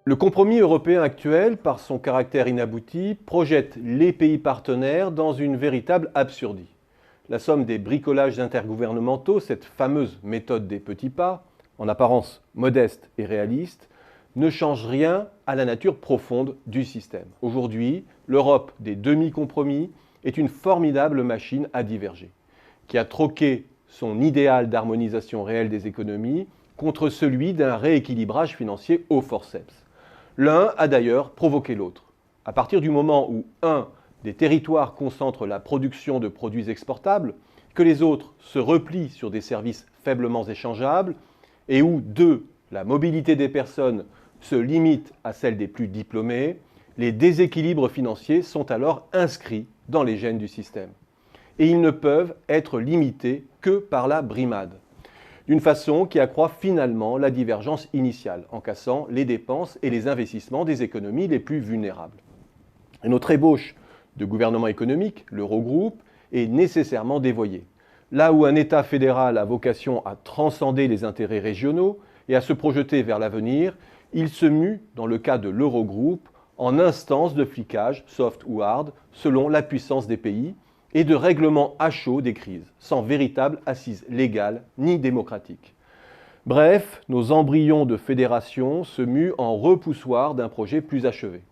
Le compromis européen actuel, par son caractère inabouti, projette les pays partenaires dans une véritable absurdie. La somme des bricolages intergouvernementaux, cette fameuse méthode des petits pas, en apparence modeste et réaliste, ne change rien à la nature profonde du système. Aujourd'hui, l'Europe des demi-compromis est une formidable machine à diverger, qui a troqué son idéal d'harmonisation réelle des économies contre celui d'un rééquilibrage financier au forceps. L'un a d'ailleurs provoqué l'autre. À partir du moment où un des territoires concentre la production de produits exportables, que les autres se replient sur des services faiblement échangeables, et où deux, la mobilité des personnes se limite à celle des plus diplômés, les déséquilibres financiers sont alors inscrits dans les gènes du système. Et ils ne peuvent être limités que par la brimade, d'une façon qui accroît finalement la divergence initiale, en cassant les dépenses et les investissements des économies les plus vulnérables. Et notre ébauche de gouvernement économique, l'Eurogroupe, est nécessairement dévoyée. Là où un État fédéral a vocation à transcender les intérêts régionaux et à se projeter vers l'avenir, il se mue, dans le cas de l'Eurogroupe, en instance de flicage, soft ou hard, selon la puissance des pays, et de règlement à chaud des crises, sans véritable assise légale ni démocratique. Bref, nos embryons de fédération se muent en repoussoir d'un projet plus achevé.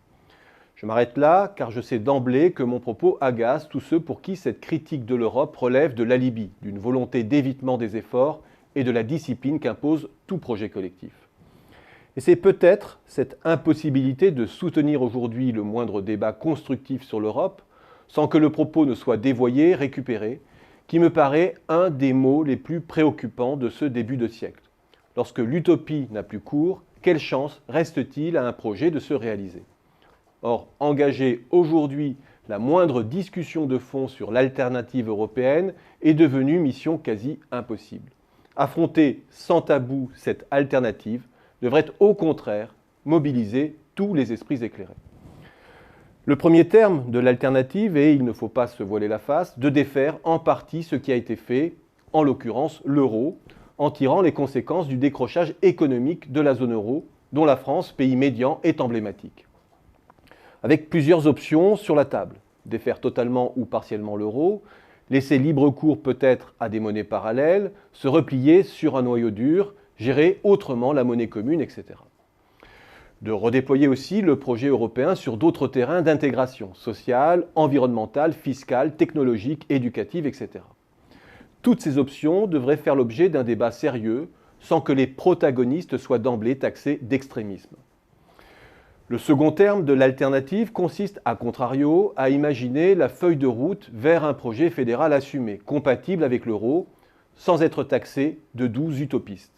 Je m'arrête là, car je sais d'emblée que mon propos agace tous ceux pour qui cette critique de l'Europe relève de l'alibi, d'une volonté d'évitement des efforts et de la discipline qu'impose tout projet collectif. Et c'est peut-être cette impossibilité de soutenir aujourd'hui le moindre débat constructif sur l'Europe, sans que le propos ne soit dévoyé, récupéré, qui me paraît un des mots les plus préoccupants de ce début de siècle. Lorsque l'utopie n'a plus cours, quelle chance reste-t-il à un projet de se réaliser ? Or, engager aujourd'hui la moindre discussion de fond sur l'alternative européenne est devenue mission quasi impossible. Affronter sans tabou cette alternative devrait au contraire mobiliser tous les esprits éclairés. Le premier terme de l'alternative est, il ne faut pas se voiler la face, de défaire en partie ce qui a été fait, en l'occurrence l'euro, en tirant les conséquences du décrochage économique de la zone euro, dont la France, pays médian, est emblématique. Avec plusieurs options sur la table. Défaire totalement ou partiellement l'euro, laisser libre cours peut-être à des monnaies parallèles, se replier sur un noyau dur, gérer autrement la monnaie commune, etc. De redéployer aussi le projet européen sur d'autres terrains d'intégration sociale, environnementale, fiscale, technologique, éducative, etc. Toutes ces options devraient faire l'objet d'un débat sérieux sans que les protagonistes soient d'emblée taxés d'extrémisme. Le second terme de l'alternative consiste, à contrario, à imaginer la feuille de route vers un projet fédéral assumé, compatible avec l'euro, sans être taxé de doux utopistes.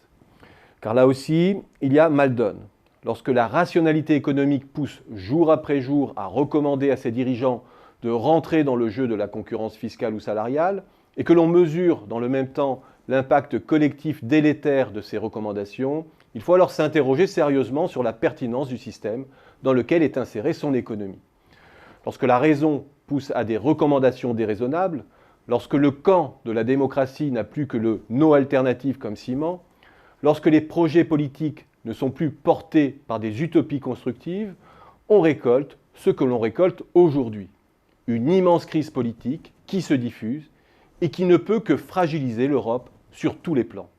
Car là aussi, il y a mal donne. Lorsque la rationalité économique pousse jour après jour à recommander à ses dirigeants de rentrer dans le jeu de la concurrence fiscale ou salariale, et que l'on mesure dans le même temps l'impact collectif délétère de ces recommandations, il faut alors s'interroger sérieusement sur la pertinence du système dans lequel est insérée son économie. Lorsque la raison pousse à des recommandations déraisonnables, lorsque le camp de la démocratie n'a plus que le « no alternative » comme ciment, lorsque les projets politiques ne sont plus portés par des utopies constructives, on récolte ce que l'on récolte aujourd'hui. Une immense crise politique qui se diffuse et qui ne peut que fragiliser l'Europe sur tous les plans.